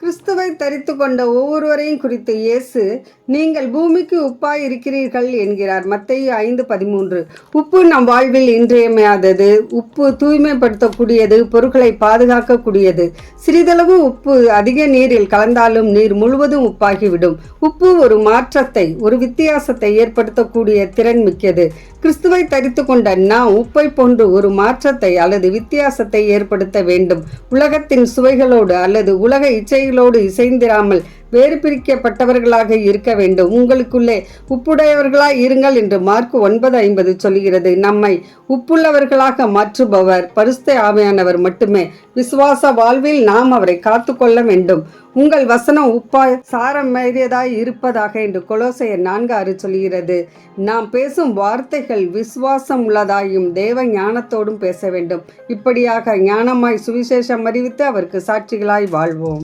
கிறிஸ்துவை தரித்து கொண்ட ஒவ்வொருவரையும் குறித்து இயேசு, நீங்கள் பூமிக்கு உப்பாய் இருக்கிறீர்கள் என்கிறார். மத்தேயு 5:13. உப்பு நம் வாழ்வில் இன்றியமையாதது. உப்பு தூய்மைப்படுத்தக்கூடியது, பொருட்களை பாதுகாக்கக்கூடியது. சிறிதளவு உப்பு அதிக நீரில் கலந்தாலும் நீர் முழுவதும் உப்பாகிவிடும். உப்பு ஒரு மாற்றத்தை, ஒரு வித்தியாசத்தை ஏற்படுத்தக்கூடிய திறன் மிக்கது. கிறிஸ்துவை தரித்து கொண்ட நாம் உப்பை போன்று ஒரு மாற்றத்தை அல்லது வித்தியாசத்தை ஏற்படுத்த வேண்டும். உலகத்தின் சுவைகளோடு அல்லது உலக இச்சைகளோடு இசைந்திராமல் வேறு பிரிக்கப்பட்டவர்களாக இருக்க வேண்டும். உங்களுக்குள்ளே உப்புடையவர்களாய் இருங்கள் என்று மார்க்கு 9:50 சொல்கிறது. நம்மை உப்புள்ளவர்களாக மாற்றுபவர் பரிசுத்த ஆவியானவர் மட்டுமே. விசுவாச வாழ்வில் நாம் அவரை காத்து கொள்ள வேண்டும். உங்கள் வசனம் உப்பாய் சாரம் மேறியதாய் இருப்பதாக என்று கொலோசையர் 4:6 சொல்கிறது. நாம் பேசும் வார்த்தைகள் விசுவாசம் உள்ளதாயும் தேவ ஞானத்தோடும் பேச வேண்டும். இப்படியாக ஞானமாய் சுவிசேஷம் அறிவித்து அவருக்கு சாட்சிகளாய் வாழ்வோம்.